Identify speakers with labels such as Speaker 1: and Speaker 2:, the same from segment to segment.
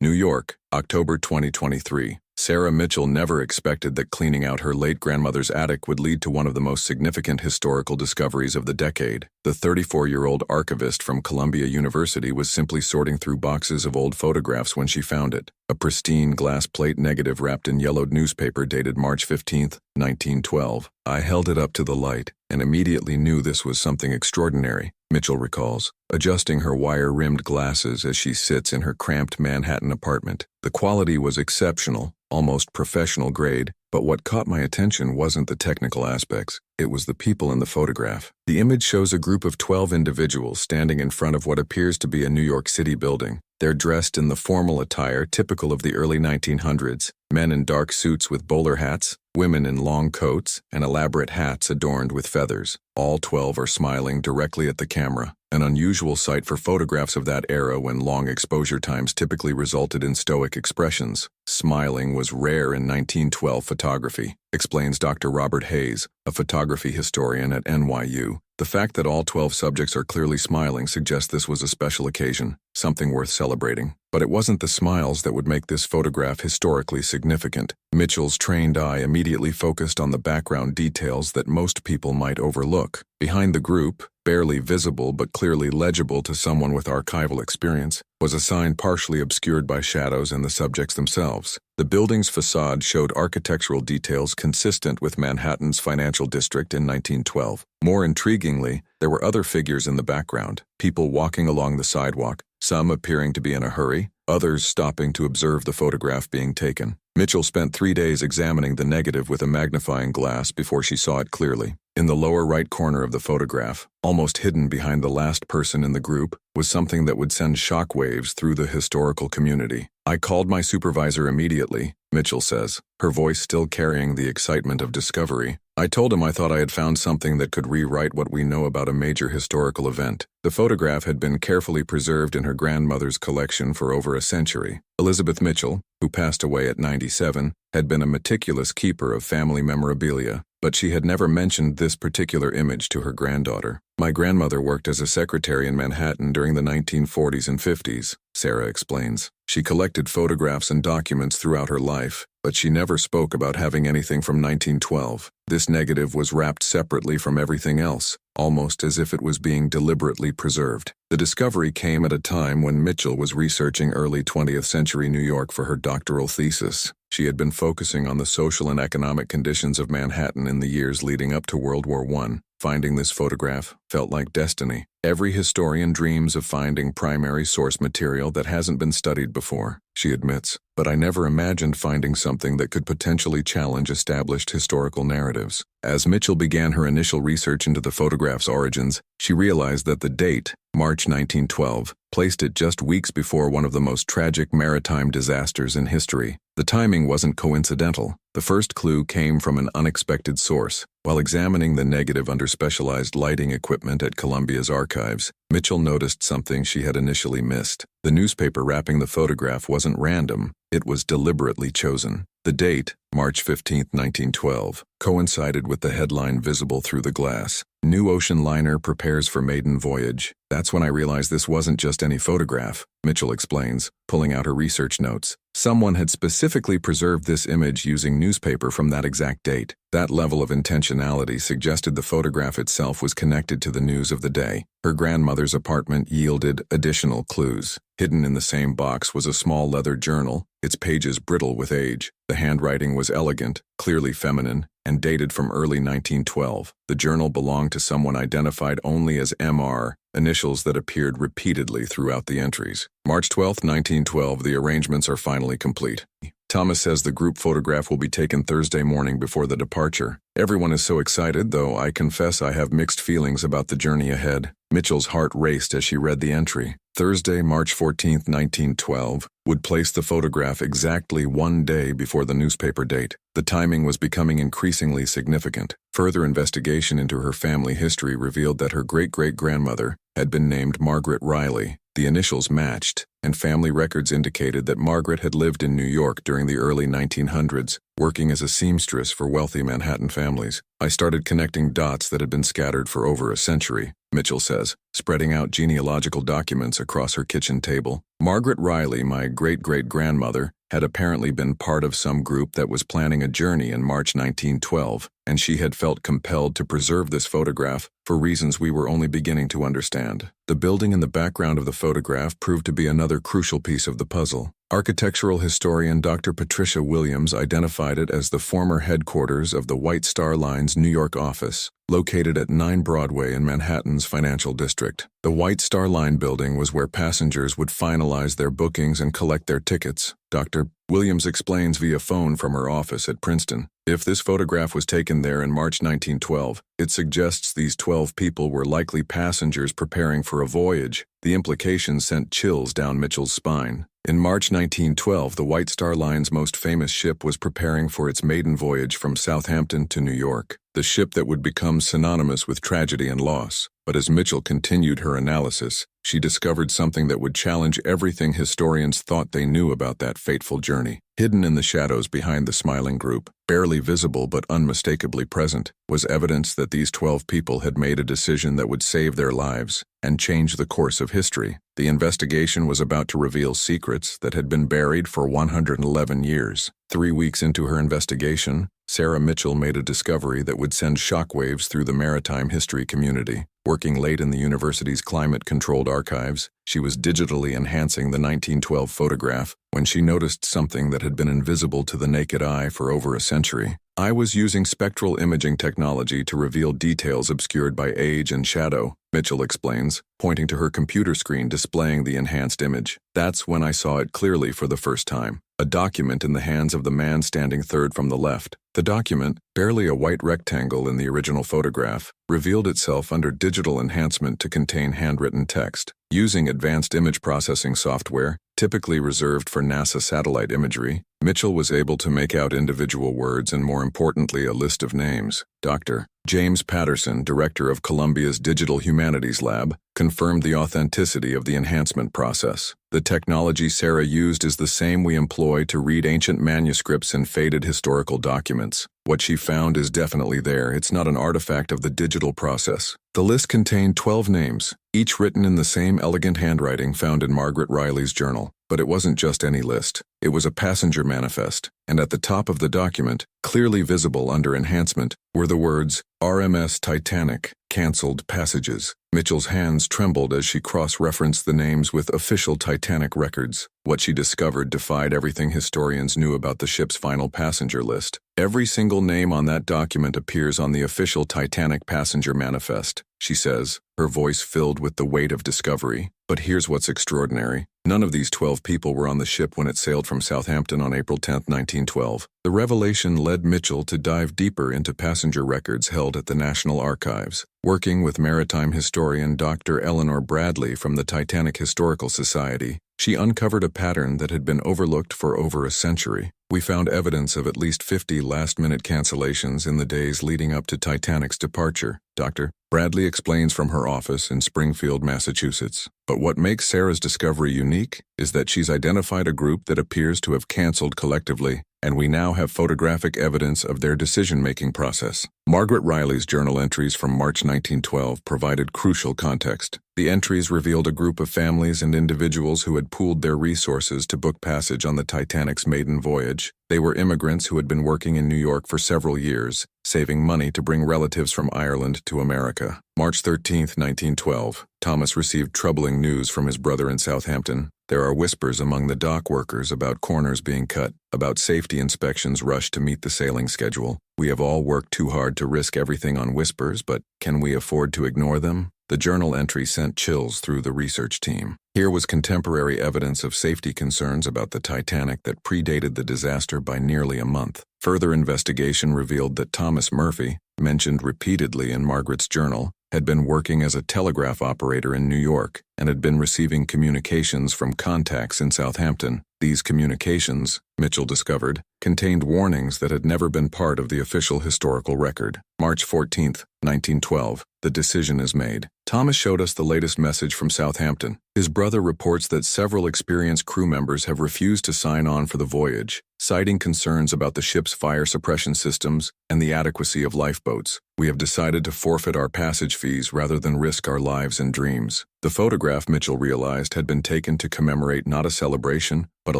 Speaker 1: New York, October 2023. Sarah Mitchell never expected that cleaning out her late grandmother's attic would lead to one of the most significant historical discoveries of the decade. The 34-year-old archivist from Columbia University was simply sorting through boxes of old photographs when she found it. A pristine glass plate negative wrapped in yellowed newspaper dated March 15, 1912. I held it up to the light and immediately knew this was something extraordinary, Mitchell recalls, adjusting her wire-rimmed glasses as she sits in her cramped Manhattan apartment. The quality was exceptional, almost professional grade, but what caught my attention wasn't the technical aspects, it was the people in the photograph. The image shows a group of 12 individuals standing in front of what appears to be a New York City building. They're dressed in the formal attire typical of the early 1900s, men in dark suits with bowler hats, women in long coats, and elaborate hats adorned with feathers. All 12 are smiling directly at the camera, an unusual sight for photographs of that era when long exposure times typically resulted in stoic expressions. Smiling was rare in 1912 photography, explains Dr. Robert Hayes, a photography historian at NYU. The fact that all 12 subjects are clearly smiling suggests this was a special occasion, something worth celebrating. But it wasn't the smiles that would make this photograph historically significant. Mitchell's trained eye immediately focused on the background details that most people might overlook. Behind the group, barely visible but clearly legible to someone with archival experience, was a sign partially obscured by shadows and the subjects themselves. The building's facade showed architectural details consistent with Manhattan's financial district in 1912. More intriguingly, there were other figures in the background, people walking along the sidewalk, some appearing to be in a hurry, others stopping to observe the photograph being taken. Mitchell spent 3 days examining the negative with a magnifying glass before she saw it clearly. In the lower right corner of the photograph, almost hidden behind the last person in the group, was something that would send shockwaves through the historical community. I called my supervisor immediately, Mitchell says, her voice still carrying the excitement of discovery. I told him I thought I had found something that could rewrite what we know about a major historical event. The photograph had been carefully preserved in her grandmother's collection for over a century. Elizabeth Mitchell, who passed away at 97, had been a meticulous keeper of family memorabilia, but she had never mentioned this particular image to her granddaughter. My grandmother worked as a secretary in Manhattan during the 1940s and 50s, Sarah explains. She collected photographs and documents throughout her life, but she never spoke about having anything from 1912. This negative was wrapped separately from everything else, almost as if it was being deliberately preserved. The discovery came at a time when Mitchell was researching early 20th century New York for her doctoral thesis. She had been focusing on the social and economic conditions of Manhattan in the years leading up to World War I. Finding this photograph felt like destiny. Every historian dreams of finding primary source material that hasn't been studied before, she admits, but I never imagined finding something that could potentially challenge established historical narratives. As Mitchell began her initial research into the photograph's origins, she realized that the date, March 1912, placed it just weeks before one of the most tragic maritime disasters in history. The timing wasn't coincidental. The first clue came from an unexpected source. While examining the negative under specialized lighting equipment at Columbia's archives, Mitchell noticed something she had initially missed. The newspaper wrapping the photograph wasn't random, it was deliberately chosen. The date, March 15, 1912, coincided with the headline visible through the glass. New ocean liner prepares for maiden voyage. That's when I realized this wasn't just any photograph, Mitchell explains, pulling out her research notes. Someone had specifically preserved this image using newspaper from that exact date. That level of intentionality suggested the photograph itself was connected to the news of the day. Her grandmother's apartment yielded additional clues. Hidden in the same box was a small leather journal, its pages brittle with age. The handwriting was elegant, clearly feminine, and dated from early 1912. The journal belonged to someone identified only as M.R., initials that appeared repeatedly throughout the entries. March 12, 1912, the arrangements are finally complete. Thomas says the group photograph will be taken Thursday morning before the departure. Everyone is so excited, though I confess I have mixed feelings about the journey ahead. Mitchell's heart raced as she read the entry. Thursday, March 14, 1912, would place the photograph exactly 1 day before the newspaper date. The timing was becoming increasingly significant. Further investigation into her family history revealed that her great-great-grandmother had been named Margaret Riley. The initials matched, and family records indicated that Margaret had lived in New York during the early 1900s, working as a seamstress for wealthy Manhattan families. I started connecting dots that had been scattered for over a century. Mitchell says, spreading out genealogical documents across her kitchen table. Margaret Riley, my great-great-grandmother, had apparently been part of some group that was planning a journey in March 1912, and she had felt compelled to preserve this photograph for reasons we were only beginning to understand. The building in the background of the photograph proved to be another crucial piece of the puzzle. Architectural historian Dr. Patricia Williams identified it as the former headquarters of the White Star Line's New York office, located at 9 Broadway in Manhattan's financial district. The White Star Line building was where passengers would finalize their bookings and collect their tickets. Dr. Williams explains via phone from her office at Princeton. If this photograph was taken there in March 1912, it suggests these 12 people were likely passengers preparing for a voyage. The implications sent chills down Mitchell's spine. In March 1912, the White Star Line's most famous ship was preparing for its maiden voyage from Southampton to New York, the ship that would become synonymous with tragedy and loss. But as Mitchell continued her analysis, she discovered something that would challenge everything historians thought they knew about that fateful journey. Hidden in the shadows behind the smiling group, barely visible but unmistakably present, was evidence that these 12 people had made a decision that would save their lives and change the course of history. The investigation was about to reveal secrets that had been buried for 111 years. 3 weeks into her investigation, Sarah Mitchell made a discovery that would send shockwaves through the maritime history community. Working late in the university's climate-controlled archives, she was digitally enhancing the 1912 photograph when she noticed something that had been invisible to the naked eye for over a century. I was using spectral imaging technology to reveal details obscured by age and shadow, Mitchell explains, pointing to her computer screen displaying the enhanced image. That's when I saw it clearly for the first time. A document in the hands of the man standing third from the left. The document, barely a white rectangle in the original photograph, revealed itself under digital enhancement to contain handwritten text. Using advanced image processing software, typically reserved for NASA satellite imagery, Mitchell was able to make out individual words and, more importantly, a list of names. Dr. James Patterson, director of Columbia's Digital Humanities Lab, confirmed the authenticity of the enhancement process. The technology Sarah used is the same we employ to read ancient manuscripts and faded historical documents. What she found is definitely there. It's not an artifact of the digital process. The list contained 12 names, each written in the same elegant handwriting found in Margaret Riley's journal. But it wasn't just any list. It was a passenger manifest, and at the top of the document, clearly visible under enhancement, were the words, RMS Titanic, Cancelled Passages. Mitchell's hands trembled as she cross-referenced the names with official Titanic records. What she discovered defied everything historians knew about the ship's final passenger list. Every single name on that document appears on the official Titanic passenger manifest, she says, her voice filled with the weight of discovery. But here's what's extraordinary. None of these 12 people were on the ship when it sailed from Southampton on April 10, 1912. The revelation led Mitchell to dive deeper into passenger records held at the National Archives. Working with maritime historian Dr. Eleanor Bradley from the Titanic Historical Society, she uncovered a pattern that had been overlooked for over a century. We found evidence of at least 50 last-minute cancellations in the days leading up to Titanic's departure, Dr. Bradley explains from her office in Springfield, Massachusetts. But what makes Sarah's discovery unique is that she's identified a group that appears to have canceled collectively, and we now have photographic evidence of their decision-making process. Margaret Riley's journal entries from March 1912 provided crucial context. The entries revealed a group of families and individuals who had pooled their resources to book passage on the Titanic's maiden voyage. They were immigrants who had been working in New York for several years, saving money to bring relatives from Ireland to America. March 13, 1912, Thomas received troubling news from his brother in Southampton. There are whispers among the dock workers about corners being cut, about safety inspections rushed to meet the sailing schedule. We have all worked too hard to risk everything on whispers, but can we afford to ignore them? The journal entry sent chills through the research team. Here was contemporary evidence of safety concerns about the Titanic that predated the disaster by nearly a month. Further investigation revealed that Thomas Murphy, mentioned repeatedly in Margaret's journal, had been working as a telegraph operator in New York and had been receiving communications from contacts in Southampton. These communications, Mitchell discovered, contained warnings that had never been part of the official historical record. March 14, 1912, the decision is made. Thomas showed us the latest message from Southampton. His brother reports that several experienced crew members have refused to sign on for the voyage, citing concerns about the ship's fire suppression systems and the adequacy of lifeboats. We have decided to forfeit our passage fees rather than risk our lives and dreams. The photograph, Mitchell realized, had been taken to commemorate not a celebration, but a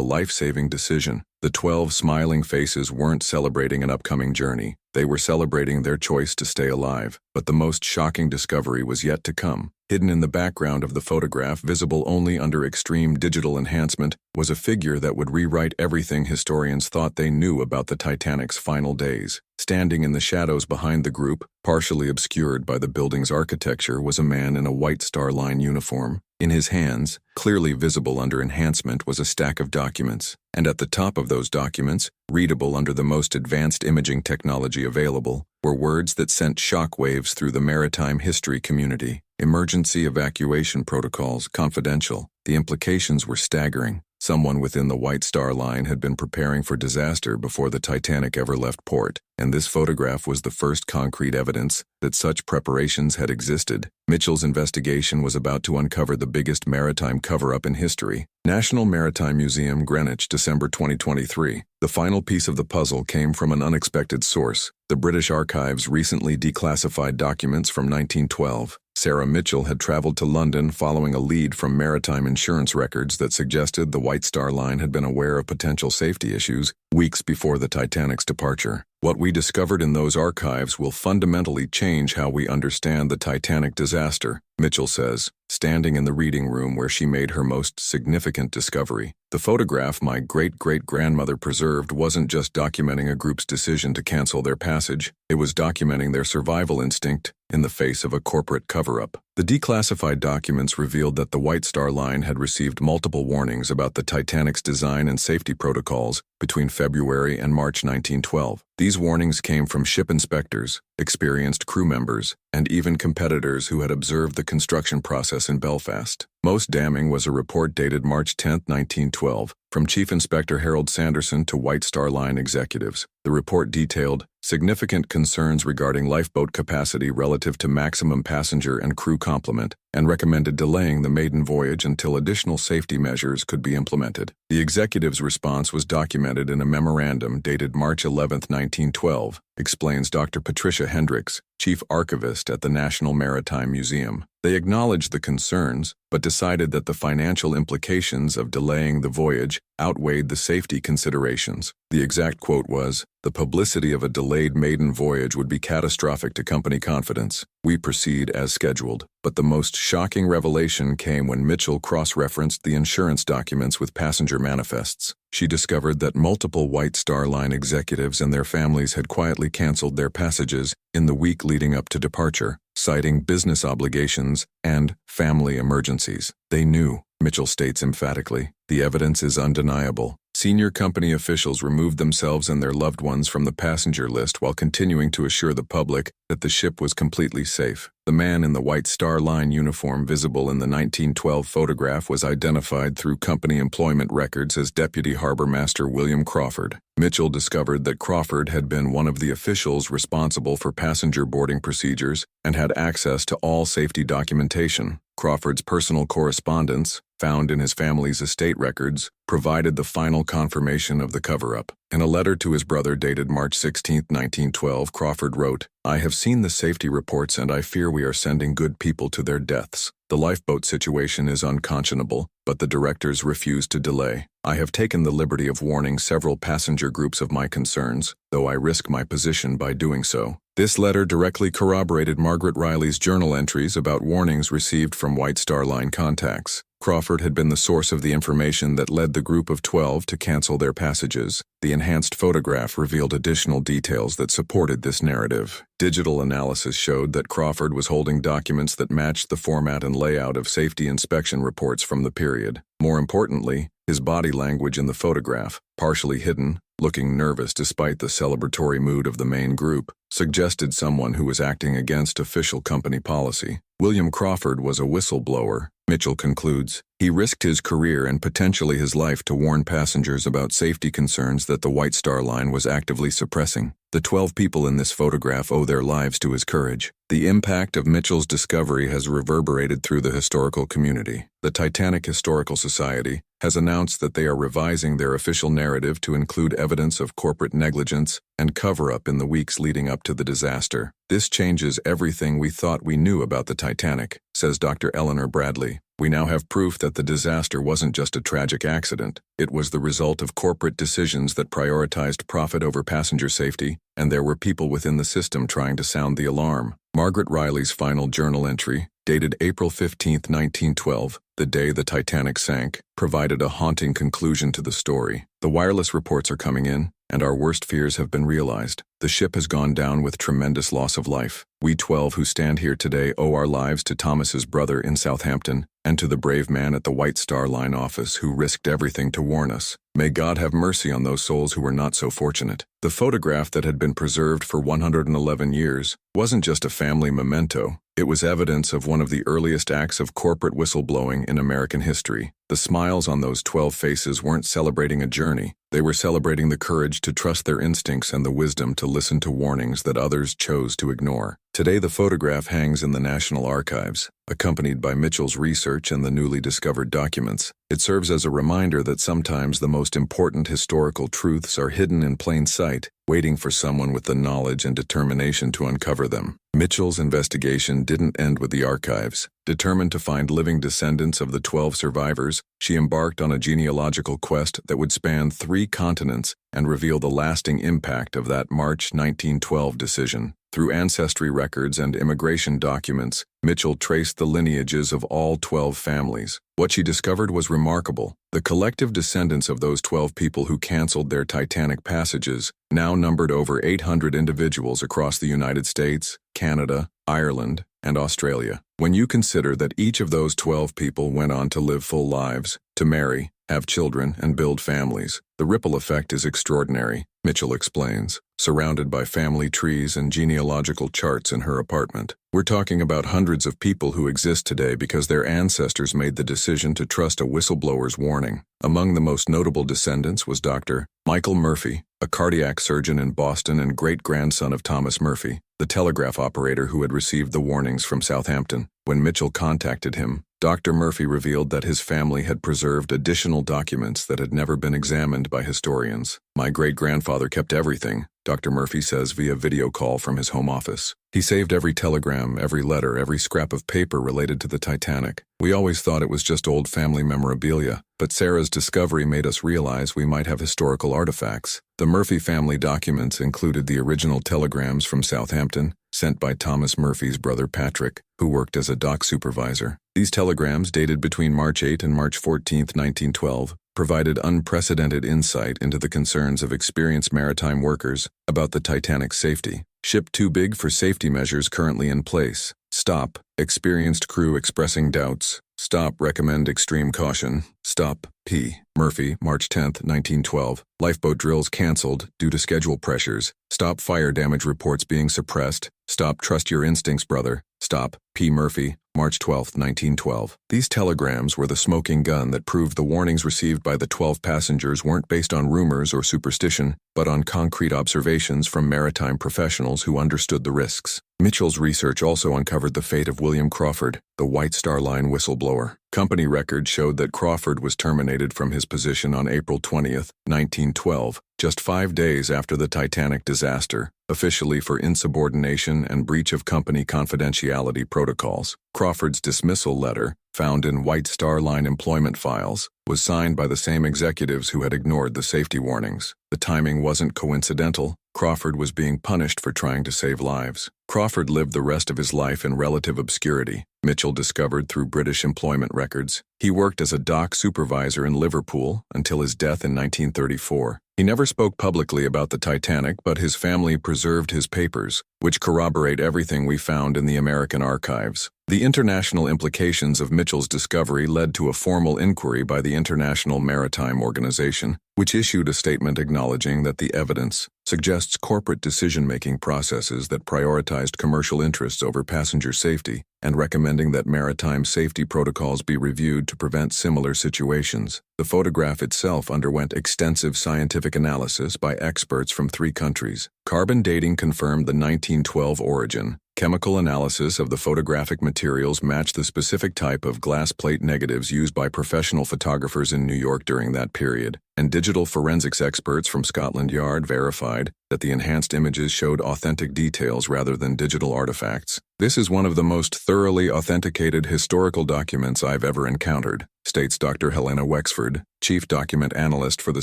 Speaker 1: life-saving decision. The 12 smiling faces weren't celebrating an upcoming journey. They were celebrating their choice to stay alive. But the most shocking discovery was yet to come. Hidden in the background of the photograph, visible only under extreme digital enhancement, was a figure that would rewrite everything historians thought they knew about the Titanic's final days. Standing in the shadows behind the group, partially obscured by the building's architecture, was a man in a White Star Line uniform. In his hands, clearly visible under enhancement, was a stack of documents, and at the top of those documents, readable under the most advanced imaging technology available, were words that sent shockwaves through the maritime history community. Emergency evacuation protocols, confidential. The implications were staggering. Someone within the White Star Line had been preparing for disaster before the Titanic ever left port, and this photograph was the first concrete evidence that such preparations had existed. Mitchell's investigation was about to uncover the biggest maritime cover-up in history. National Maritime Museum, Greenwich, December 2023. The final piece of the puzzle came from an unexpected source. The British Archives recently declassified documents from 1912. Sarah Mitchell had traveled to London following a lead from maritime insurance records that suggested the White Star Line had been aware of potential safety issues weeks before the Titanic's departure. What we discovered in those archives will fundamentally change how we understand the Titanic disaster, Mitchell says, standing in the reading room where she made her most significant discovery. The photograph my great-great-grandmother preserved wasn't just documenting a group's decision to cancel their passage, it was documenting their survival instinct in the face of a corporate cover-up. The declassified documents revealed that the White Star Line had received multiple warnings about the Titanic's design and safety protocols between February and March 1912. These warnings came from ship inspectors, experienced crew members, and even competitors who had observed the construction process in Belfast. Most damning was a report dated March 10, 1912, from Chief Inspector Harold Sanderson to White Star Line executives. The report detailed significant concerns regarding lifeboat capacity relative to maximum passenger and crew complement, and recommended delaying the maiden voyage until additional safety measures could be implemented. The executive's response was documented in a memorandum dated March 11, 1912, explains Dr. Patricia Hendricks, Chief Archivist at the National Maritime Museum. They acknowledged the concerns, but decided that the financial implications of delaying the voyage outweighed the safety considerations. The exact quote was, "The publicity of a delayed maiden voyage would be catastrophic to company confidence. We proceed as scheduled." But the most shocking revelation came when Mitchell cross-referenced the insurance documents with passenger manifests. She discovered that multiple White Star Line executives and their families had quietly canceled their passages in the week leading up to departure, citing business obligations and family emergencies. They knew, Mitchell states emphatically. The evidence is undeniable. Senior company officials removed themselves and their loved ones from the passenger list while continuing to assure the public that the ship was completely safe. The man in the White Star Line uniform visible in the 1912 photograph was identified through company employment records as Deputy Harbor Master William Crawford. Mitchell discovered that Crawford had been one of the officials responsible for passenger boarding procedures and had access to all safety documentation. Crawford's personal correspondence, found in his family's estate records, provided the final confirmation of the cover-up. In a letter to his brother dated March 16, 1912, Crawford wrote, "I have seen the safety reports and I fear we are sending good people to their deaths. The lifeboat situation is unconscionable, but the directors refuse to delay. I have taken the liberty of warning several passenger groups of my concerns, though I risk my position by doing so." This letter directly corroborated Margaret Riley's journal entries about warnings received from White Star Line contacts. Crawford had been the source of the information that led the group of 12 to cancel their passages. The enhanced photograph revealed additional details that supported this narrative. Digital analysis showed that Crawford was holding documents that matched the format and layout of safety inspection reports from the period. More importantly, his body language in the photograph, partially hidden, looking nervous despite the celebratory mood of the main group, suggested someone who was acting against official company policy. William Crawford was a whistleblower, Mitchell concludes. He risked his career and potentially his life to warn passengers about safety concerns that the White Star Line was actively suppressing. The 12 people in this photograph owe their lives to his courage. The impact of Mitchell's discovery has reverberated through the historical community. The Titanic Historical Society has announced that they are revising their official narrative to include evidence of corporate negligence and cover-up in the weeks leading up to the disaster. This changes everything we thought we knew about the Titanic, says Dr. Eleanor Bradley. We now have proof that the disaster wasn't just a tragic accident. It was the result of corporate decisions that prioritized profit over passenger safety, and there were people within the system trying to sound the alarm. Margaret Riley's final journal entry, dated April 15, 1912, the day the Titanic sank, provided a haunting conclusion to the story. The wireless reports are coming in, and our worst fears have been realized. The ship has gone down with tremendous loss of life. We 12 who stand here today owe our lives to Thomas's brother in Southampton and to the brave man at the White Star Line office who risked everything to warn us. May God have mercy on those souls who were not so fortunate. The photograph that had been preserved for 111 years wasn't just a family memento. It was evidence of one of the earliest acts of corporate whistleblowing in American history. The smiles on those 12 faces weren't celebrating a journey. They were celebrating the courage to trust their instincts and the wisdom to listen to warnings that others chose to ignore. Today, the photograph hangs in the National Archives, accompanied by Mitchell's research and the newly discovered documents. It serves as a reminder that sometimes the most important historical truths are hidden in plain sight, waiting for someone with the knowledge and determination to uncover them. Mitchell's investigation didn't end with the archives. Determined to find living descendants of the 12 survivors, she embarked on a genealogical quest that would span 3 continents and reveal the lasting impact of that March 1912 decision. Through ancestry records and immigration documents, Mitchell traced the lineages of all 12 families. What she discovered was remarkable. The collective descendants of those 12 people who canceled their Titanic passages now numbered over 800 individuals across the United States, Canada, Ireland, and Australia. When you consider that each of those 12 people went on to live full lives, to marry, have children, and build families, the ripple effect is extraordinary, Mitchell explains, surrounded by family trees and genealogical charts in her apartment. We're talking about hundreds of people who exist today because their ancestors made the decision to trust a whistleblower's warning. Among the most notable descendants was Dr. Michael Murphy, a cardiac surgeon in Boston and great-grandson of Thomas Murphy, the telegraph operator who had received the warnings from Southampton. When Mitchell contacted him, Dr. Murphy revealed that his family had preserved additional documents that had never been examined by historians. My great-grandfather kept everything, Dr. Murphy says via video call from his home office. He saved every telegram, every letter, every scrap of paper related to the Titanic. We always thought it was just old family memorabilia, but Sarah's discovery made us realize we might have historical artifacts. The Murphy family documents included the original telegrams from Southampton, sent by Thomas Murphy's brother Patrick, who worked as a dock supervisor. These telegrams, dated between March 8 and March 14, 1912, provided unprecedented insight into the concerns of experienced maritime workers about the Titanic's safety. Ship too big for safety measures currently in place. Stop. Experienced crew expressing doubts. Stop. Recommend extreme caution. Stop. P. Murphy, March 10, 1912. Lifeboat drills canceled due to schedule pressures. Stop. Fire damage reports being suppressed. Stop. Trust your instincts, brother. Stop. P. Murphy, March 12, 1912. These telegrams were the smoking gun that proved the warnings received by the 12 passengers weren't based on rumors or superstition, but on concrete observations from maritime professionals who understood the risks. Mitchell's research also uncovered the fate of William Crawford, the White Star Line whistleblower. Company records showed that Crawford was terminated from his position on April 20, 1912, just 5 days after the Titanic disaster, officially for insubordination and breach of company confidentiality protocols. Crawford's dismissal letter, found in White Star Line employment files, was signed by the same executives who had ignored the safety warnings. The timing wasn't coincidental. Crawford was being punished for trying to save lives. Crawford lived the rest of his life in relative obscurity, Mitchell discovered through British employment records. He worked as a dock supervisor in Liverpool until his death in 1934. He never spoke publicly about the Titanic, but his family preserved his papers, which corroborate everything we found in the American archives. The international implications of Mitchell's discovery led to a formal inquiry by the International Maritime Organization, which issued a statement acknowledging that the evidence suggests corporate decision-making processes that prioritized commercial interests over passenger safety, and recommending that maritime safety protocols be reviewed to prevent similar situations. The photograph itself underwent extensive scientific analysis by experts from 3 countries. Carbon dating confirmed the 1912 origin. Chemical analysis of the photographic materials matched the specific type of glass plate negatives used by professional photographers in New York during that period, and digital forensics experts from Scotland Yard verified that the enhanced images showed authentic details rather than digital artifacts. "This is one of the most thoroughly authenticated historical documents I've ever encountered," states Dr. Helena Wexford, chief document analyst for the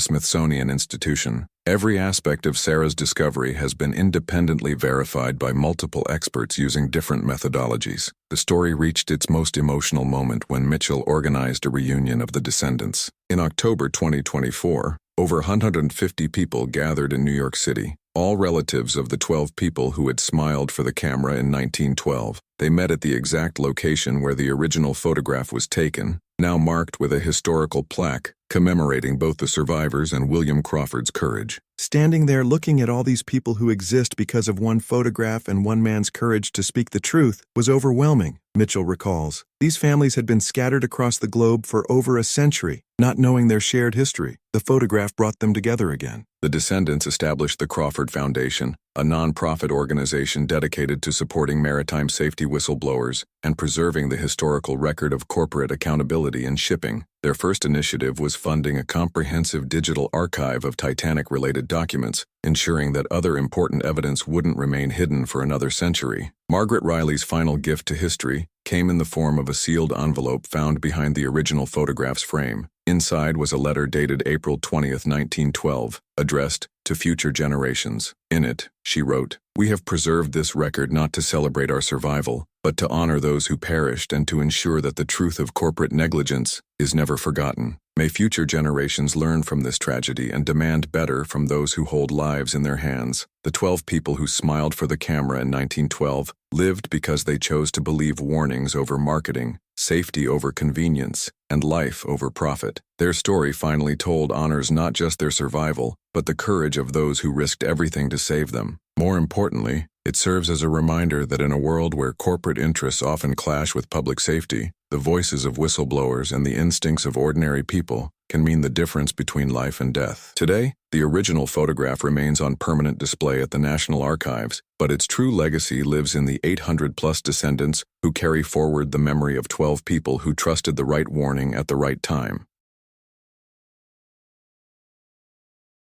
Speaker 1: Smithsonian Institution. "Every aspect of Sarah's discovery has been independently verified by multiple experts using different methodologies." The story reached its most emotional moment when Mitchell organized a reunion of the descendants. In October 2024, over 150 people gathered in New York City, all relatives of the 12 people who had smiled for the camera in 1912. They met at the exact location where the original photograph was taken, now marked with a historical plaque commemorating both the survivors and William Crawford's courage.
Speaker 2: Standing there looking at all these people who exist because of one photograph and one man's courage to speak the truth was overwhelming, Mitchell recalls. These families had been scattered across the globe for over a century, not knowing their shared history. The photograph brought them together again.
Speaker 1: The descendants established the Crawford Foundation, a non-profit organization dedicated to supporting maritime safety whistleblowers and preserving the historical record of corporate accountability in shipping. Their first initiative was funding a comprehensive digital archive of Titanic-related documents, ensuring that other important evidence wouldn't remain hidden for another century. Margaret Riley's final gift to history came in the form of a sealed envelope found behind the original photograph's frame. Inside was a letter dated April 20, 1912, addressed to future generations. In it, she wrote, "We have preserved this record not to celebrate our survival, but to honor those who perished and to ensure that the truth of corporate negligence is never forgotten. May future generations learn from this tragedy and demand better from those who hold lives in their hands." The 12 people who smiled for the camera in 1912 lived because they chose to believe warnings over marketing, safety over convenience, and life over profit. Their story finally told honors not just their survival, but the courage of those who risked everything to save them. More importantly, it serves as a reminder that in a world where corporate interests often clash with public safety, the voices of whistleblowers and the instincts of ordinary people can mean the difference between life and death. Today, the original photograph remains on permanent display at the National Archives, but its true legacy lives in the 800-plus descendants who carry forward the memory of 12 people who trusted the right warning at the right time.